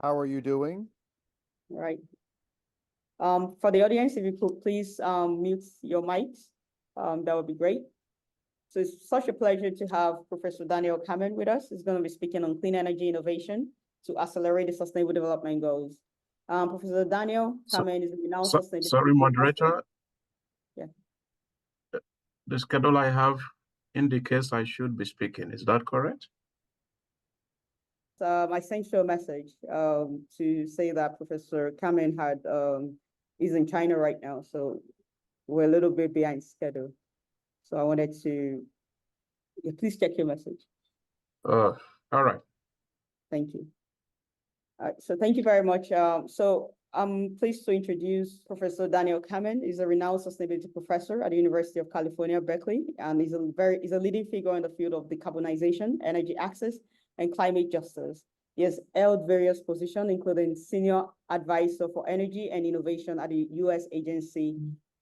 How are you doing? Right. For the audience, if you could please mute your mics, that would be great. So it's such a pleasure to have Professor M.Kammen with us. He's going to be speaking on clean energy innovation to accelerate the sustainable development goals. Professor M.Kammen is a renowned sustainability. Sorry, moderator. Yeah. The schedule I have indicates I should be speaking. Is that correct? I sent you a message to say that Professor Kammen is in China right now, so we're a little bit behind schedule. So I wanted to please check your message. All right. Thank you. So thank you very much. So I'm pleased to introduce Professor M.Kammen. He's a renowned sustainability professor at the University of California, Berkeley, and he's a leading figure in the field of decarbonization, energy access, and climate justice. He has held various positions, including senior advisor for energy and innovation at the U.S. Agency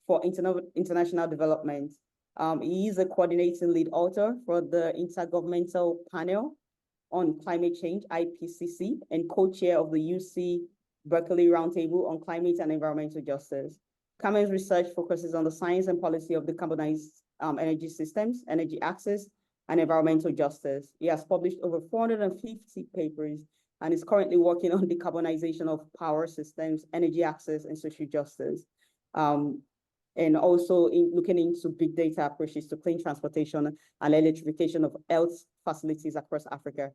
for International Development. He is a coordinating lead author for the Intergovernmental Panel on Climate Change, IPCC, and co-chair of the UC Berkeley Roundtable on Climate and Environmental Justice. Kammen's research focuses on the science and policy of decarbonized energy systems, energy access, and environmental justice. He has published over 450 papers and is currently working on decarbonization of power systems, energy access, and social justice. And also looking into big data approaches to clean transportation and electrification of health facilities across Africa.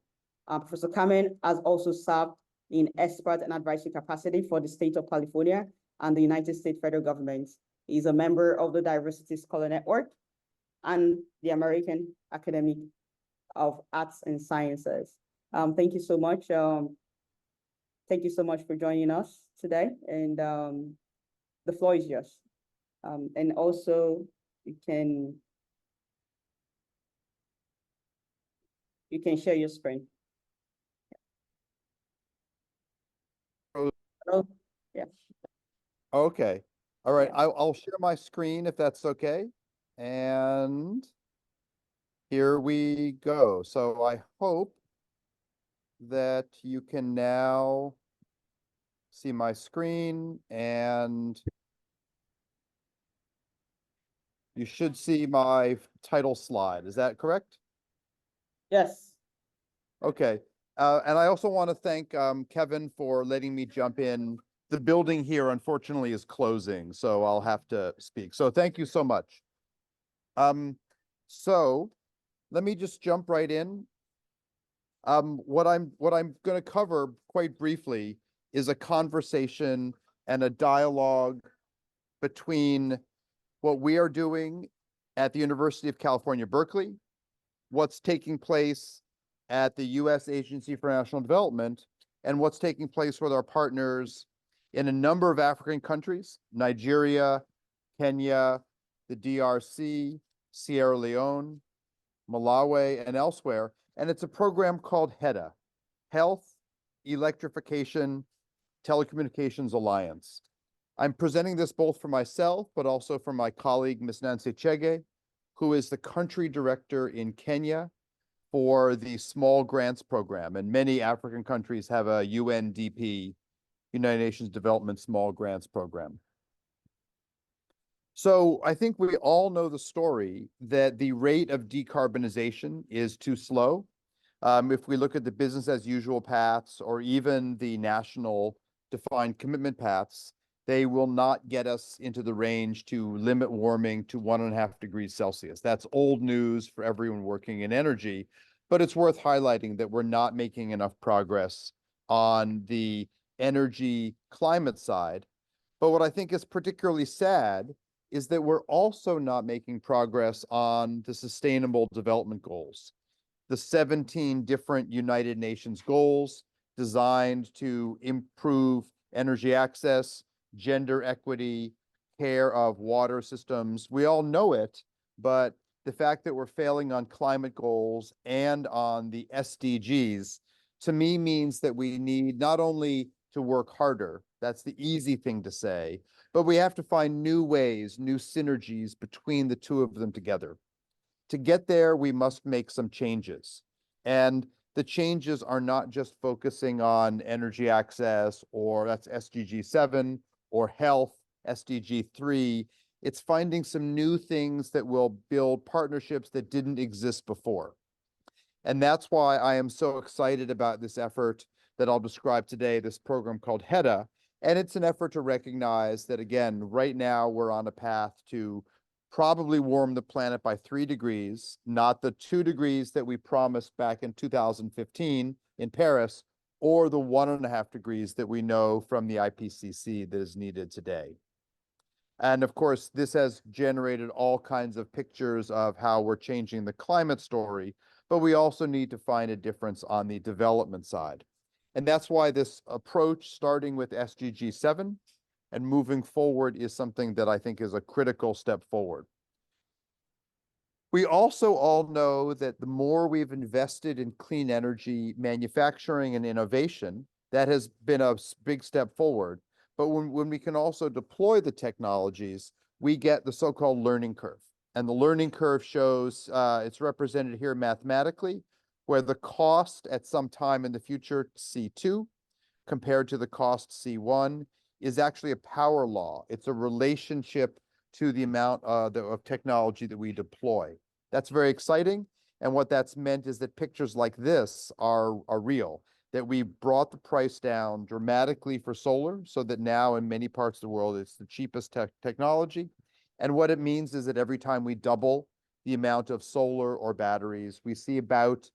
Professor Kammen has also served in expert and advisory capacity for the state of California and the United States federal government. He's a member of the Diversity Scholar Network and the American Academy of Arts and Sciences. Thank you so much. Thank you so much for joining us today. And the floor is yours. And also you can share your screen. Oh, yeah. Okay. All right. Yeah. I'll share my screen if that's okay. And here we go. So I hope that you can now see my screen, and you should see my title slide. Is that correct? Yes. Okay. And I also want to thank Kevin for letting me jump in. The building here, unfortunately, is closing, so I'll have to speak. So thank you so much. So let me just jump right in. What I'm going to cover quite briefly is a conversation and a dialogue between what we are doing at the University of California, Berkeley, what's taking place at the U.S. Agency for International Development, and what's taking place with our partners in a number of African countries: Nigeria, Kenya, the DRC, Sierra Leone, Malawi, and elsewhere. And it's a program called HEDA, Health, Electrification, Telecommunications Alliance. I'm presenting this both for myself, but also for my colleague, Ms. Nancy Chege, who is the country director in Kenya for the Small Grants Program. And many African countries have a UNDP, United Nations Development Small Grants Program. So I think we all know the story that the rate of decarbonization is too slow. If we look at the business as usual paths, or even the national defined commitment paths, they will not get us into the range to limit warming to 1.5 degrees Celsius. That's old news for everyone working in energy, but it's worth highlighting that we're not making enough progress on the energy climate side. But what I think is particularly sad is that we're also not making progress on the Sustainable Development Goals, the 17 different United Nations goals designed to improve energy access, gender equity, care of water systems. We all know it, but the fact that we're failing on climate goals and on the SDGs, to me, means that we need not only to work harder, that's the easy thing to say, but we have to find new ways, new synergies between the two of them together. To get there, we must make some changes. And the changes are not just focusing on energy access, or that's SDG 7, or health, SDG 3. It's finding some new things that will build partnerships that didn't exist before. And that's why I am so excited about this effort that I'll describe today, this program called HEDA. And it's an effort to recognize that, again, right now we're on a path to probably warm the planet by 3 degrees, not the 2 degrees that we promised back in 2015 in Paris, or the 1.5 degrees that we know from the IPCC that is needed today. And of course, this has generated all kinds of pictures of how we're changing the climate story, but we also need to find a difference on the development side. And that's why this approach, starting with SDG 7 and moving forward, is something that I think is a critical step forward. We also all know that the more we've invested in clean energy manufacturing and innovation, that has been a big step forward. But when we can also deploy the technologies, we get the so-called learning curve. And the learning curve shows, it's represented here mathematically, where the cost at some time in the future, C2, compared to the cost C1, is actually a power law. It's a relationship to the amount of technology that we deploy. That's very exciting. And what that's meant is that pictures like this are real, that we brought the price down dramatically for solar, so that now in many parts of the world, it's the cheapest technology. And what it means is that every time we double the amount of solar or batteries, we see about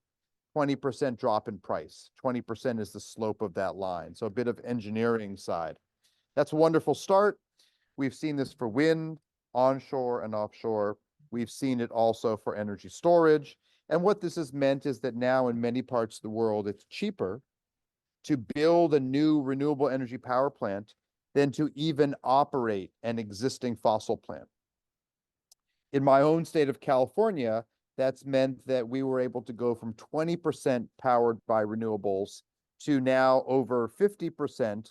20% drop in price. 20% is the slope of that line. So a bit of engineering side. That's a wonderful start. We've seen this for wind, onshore and offshore. We've seen it also for energy storage. And what this has meant is that now in many parts of the world, it's cheaper to build a new renewable energy power plant than to even operate an existing fossil plant. In my own state of California, that's meant that we were able to go from 20% powered by renewables to now over 50%.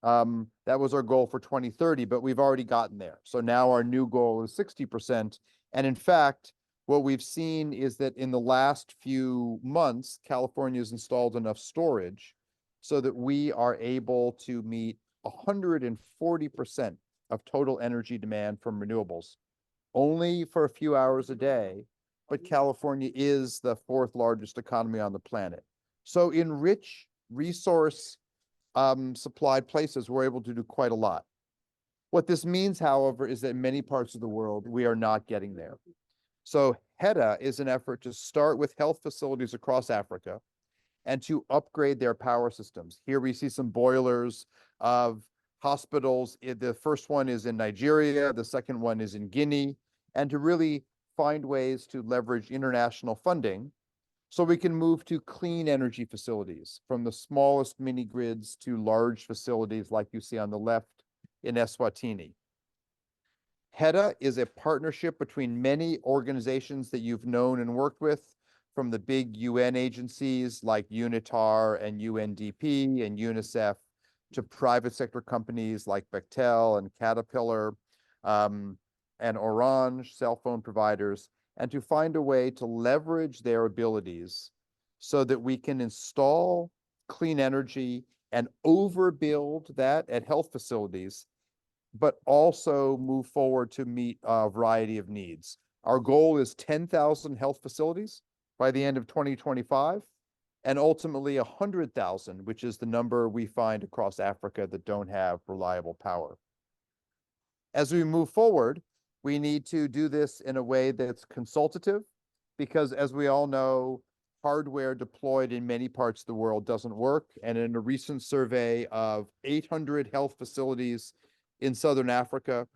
That was our goal for 2030, but we've already gotten there. So now our new goal is 60%. And in fact, what we've seen is that in the last few months, California has installed enough storage so that we are able to meet 140% of total energy demand from renewables, only for a few hours a day. But California is the 4th largest economy on the planet. So in rich resource supplied places, we're able to do quite a lot. What this means, however, is that in many parts of the world, we are not getting there. So HEDA is an effort to start with health facilities across Africa and to upgrade their power systems. Here we see some boilers of hospitals. The first one is in Nigeria, the second one is in Guinea, and to really find ways to leverage international funding so we can move to clean energy facilities, from the smallest mini grids to large facilities like you see on the left in Eswatini. HEDA is a partnership between many organizations that you've known and worked with, from the big UN agencies like UNITAR and UNDP and UNICEF, to private sector companies like Bechtel and Caterpillar, and Orange, cell phone providers, and to find a way to leverage their abilities so that we can install clean energy and overbuild that at health facilities, but also move forward to meet a variety of needs. Our goal is 10,000 health facilities by the end of 2025, and ultimately 100,000, which is the number we find across Africa that don't have reliable power. As we move forward, we need to do this in a way that's consultative, because as we all know, hardware deployed in many parts of the world doesn't work. And in a recent survey of 800 health facilities in Southern Africa,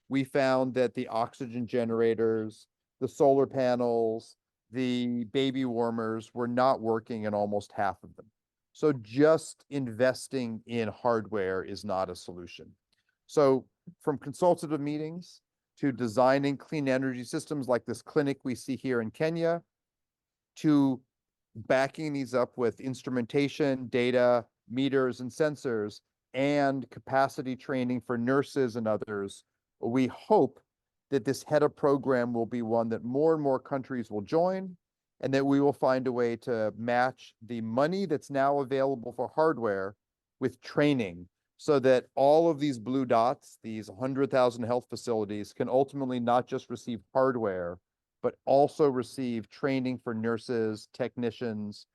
we found that the oxygen generators, the solar panels, the baby warmers were not working in almost half of them. So just investing in hardware is not a solution. So from consultative meetings to designing clean energy systems like this clinic we see here in Kenya, to backing these up with instrumentation, data, meters, and sensors, and capacity training for nurses and others, we hope that this HEDA program will be one that more and more countries will join, and that we will find a way to match the money that's now available for hardware with training, so that all of these blue dots, these 100,000 health facilities, can ultimately not just receive hardware, but also receive training for nurses, technicians,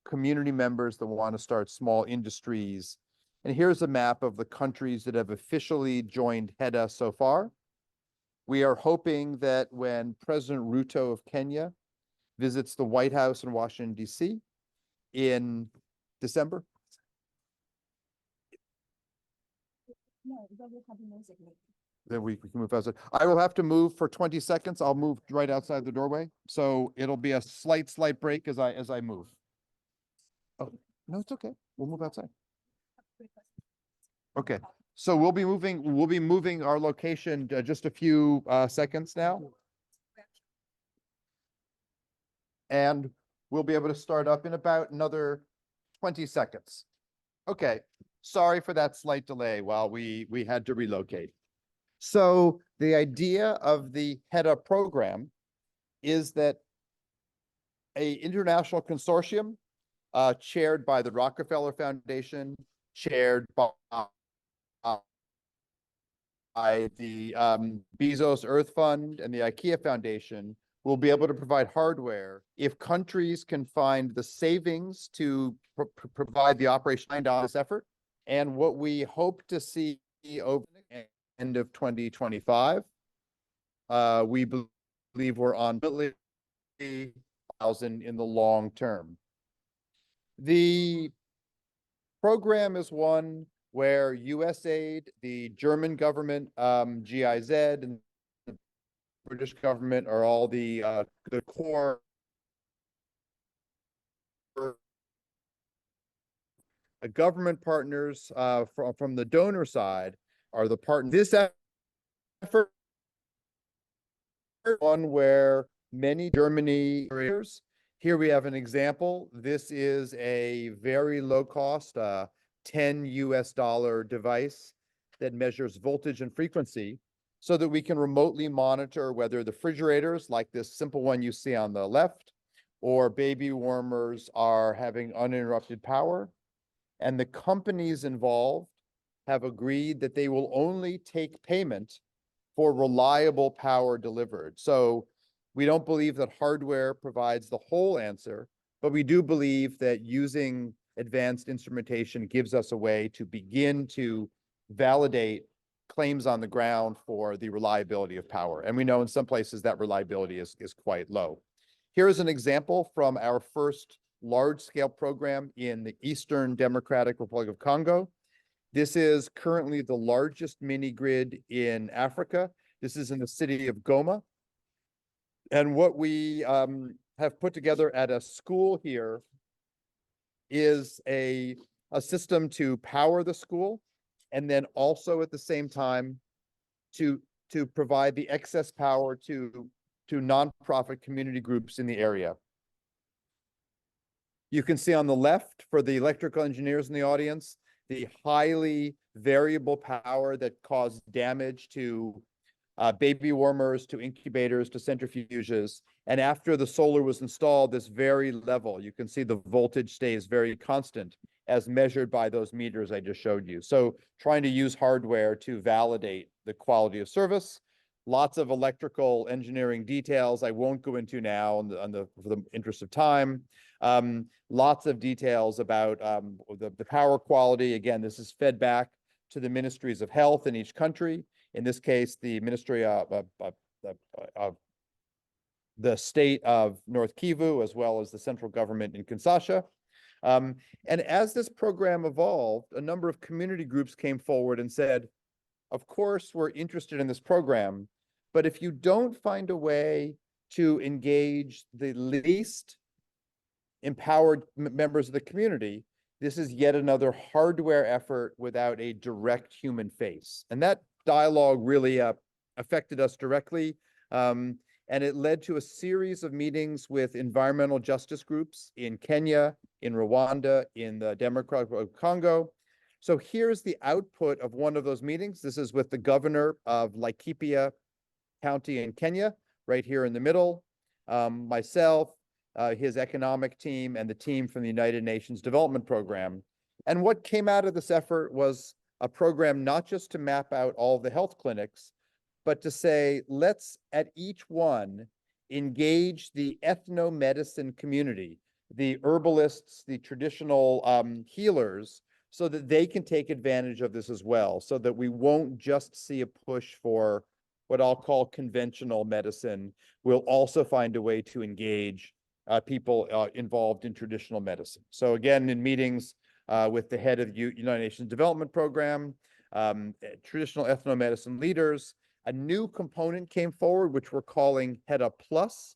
community members that want to start small industries. And here's a map of the countries that have officially joined HEDA so far. We are hoping that when President Ruto of Kenya visits the White House in Washington, D.C. in December. Then we can move faster. I will have to move for 20 seconds. I'll move right outside the doorway. So it'll be a slight break as I move. Oh, no, it's okay. We'll move outside. Okay. So we'll be moving our location just a few seconds now. And we'll be able to start up in about another 20 seconds. Okay. Sorry for that slight delay while we had to relocate. So the idea of the HEDA program is that a international consortium chaired by the Rockefeller Foundation, chaired by the Bezos Earth Fund and the IKEA Foundation, will be able to provide hardware if countries can find the savings to provide the operation behind this effort. And what we hope to see over the end of 2025, we believe we're on 1,000 in the long term. The program is one where USAID, the German government, GIZ, and the British government are all the core government partners. From the donor side are the partners. This effort one where many Germany areas. Here we have an example. This is a very low cost, $10 US device that measures voltage and frequency, so that we can remotely monitor whether the refrigerators, like this simple one you see on the left, or baby warmers are having uninterrupted power. And the companies involved have agreed that they will only take payment for reliable power delivered. So we don't believe that hardware provides the whole answer, but we do believe that using advanced instrumentation gives us a way to begin to validate claims on the ground for the reliability of power. And we know in some places that reliability is quite low. Here is an example from our first large-scale program in the Eastern Democratic Republic of Congo. This is currently the largest mini grid in Africa. This is in the city of Goma. And what we have put together at a school here is a system to power the school, and then also at the same time to provide the excess power to nonprofit community groups in the area. You can see on the left, for the electrical engineers in the audience, the highly variable power that caused damage to baby warmers, to incubators, to centrifuges. And after the solar was installed, this very level, you can see the voltage stays very constant as measured by those meters I just showed you. So trying to use hardware to validate the quality of service. Lots of electrical engineering details I won't go into now for the interest of time. Lots of details about the power quality. Again, this is fed back to the ministries of health in each country. In this case, the ministry of the state of North Kivu, as well as the central government in Kinshasa. And as this program evolved, a number of community groups came forward and said, of course, we're interested in this program, but if you don't find a way to engage the least empowered members of the community, this is yet another hardware effort without a direct human face. And that dialogue really affected us directly. And it led to a series of meetings with environmental justice groups in Kenya, in Rwanda, in the Democratic Republic of Congo. So here's the output of one of those meetings. This is with the governor of Laikipia County in Kenya, right here in the middle, myself, his economic team, and the team from the United Nations Development Program. And what came out of this effort was a program not just to map out all the health clinics, but to say, let's at each one engage the ethnomedicine community, the herbalists, the traditional healers, so that they can take advantage of this as well, so that we won't just see a push for what I'll call conventional medicine. We'll also find a way to engage people involved in traditional medicine. So again, in meetings with the head of the United Nations Development Program, traditional ethnomedicine leaders, a new component came forward, which we're calling HEDA Plus.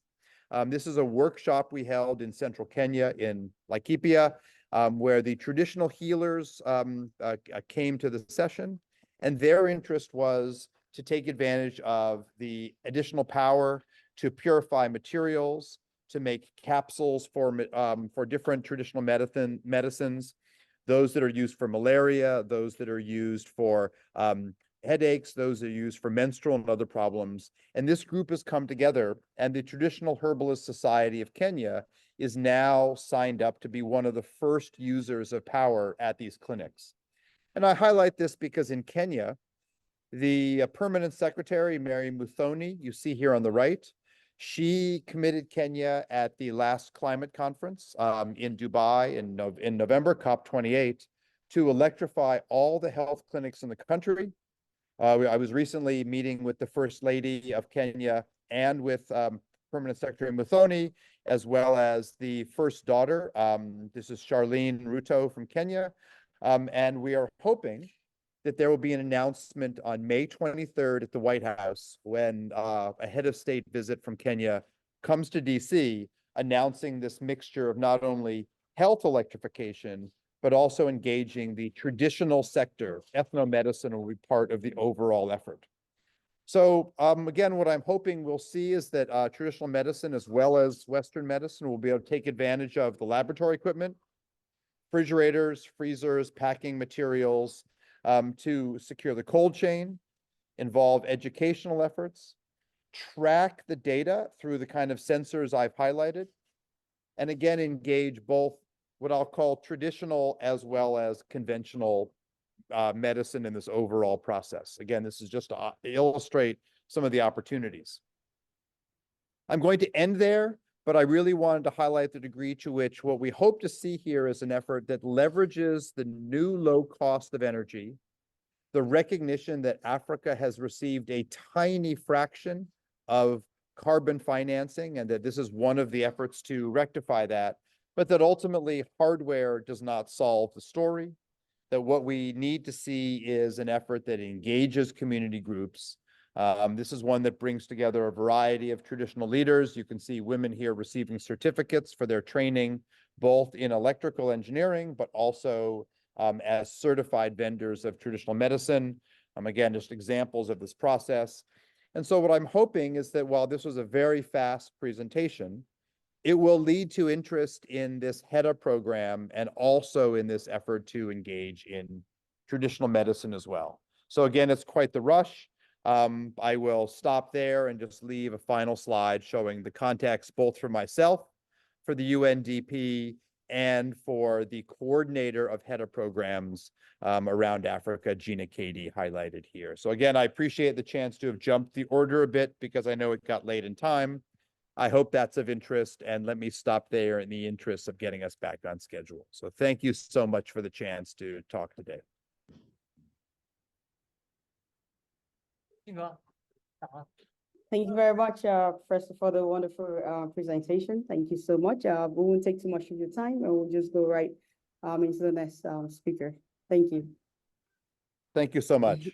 This is a workshop we held in central Kenya in Laikipia, where the traditional healers came to the session, and their interest was to take advantage of the additional power to purify materials, to make capsules for different traditional medicines, those that are used for malaria, those that are used for headaches, those that are used for menstrual and other problems. And this group has come together, and the Traditional Herbalist Society of Kenya is now signed up to be one of the first users of power at these clinics. And I highlight this because in Kenya, the permanent secretary, Mary Muthoni, you see here on the right, she committed Kenya at the last climate conference in Dubai in November, COP28, to electrify all the health clinics in the country. I was recently meeting with the First Lady of Kenya and with Permanent Secretary Muthoni, as well as the first daughter. This is Charlene Ruto from Kenya. And we are hoping that there will be an announcement on May 23rd at the White House when a head of state visit from Kenya comes to DC, announcing this mixture of not only health electrification, but also engaging the traditional sector. Ethnomedicine will be part of the overall effort. So again, what I'm hoping we'll see is that traditional medicine as well as Western medicine will be able to take advantage of the laboratory equipment, refrigerators, freezers, packing materials, to secure the cold chain, involve educational efforts, track the data through the kind of sensors I've highlighted, and again, engage both what I'll call traditional as well as conventional medicine in this overall process. Again, this is just to illustrate some of the opportunities. I'm going to end there, but I really wanted to highlight the degree to which what we hope to see here is an effort that leverages the new low cost of energy, the recognition that Africa has received a tiny fraction of carbon financing, and that this is one of the efforts to rectify that, but that ultimately hardware does not solve the story, that what we need to see is an effort that engages community groups. This is one that brings together a variety of traditional leaders. You can see women here receiving certificates for their training, both in electrical engineering, but also as certified vendors of traditional medicine. Again, just examples of this process. And so what I'm hoping is that while this was a very fast presentation, it will lead to interest in this HEDA program and also in this effort to engage in traditional medicine as well. So again, it's quite the rush. I will stop there and just leave a final slide showing the context both for myself, for the UNDP, and for the coordinator of HEDA programs around Africa, Gina Cady, highlighted here. So again, I appreciate the chance to have jumped the order a bit because I know it got late in time. I hope that's of interest, and let me stop there in the interest of getting us back on schedule. So thank you so much for the chance to talk today. Thank you very much, Professor, for the wonderful presentation. Thank you so much. We won't take too much of your time, and we'll just go right into the next speaker. Thank you. Thank you so much.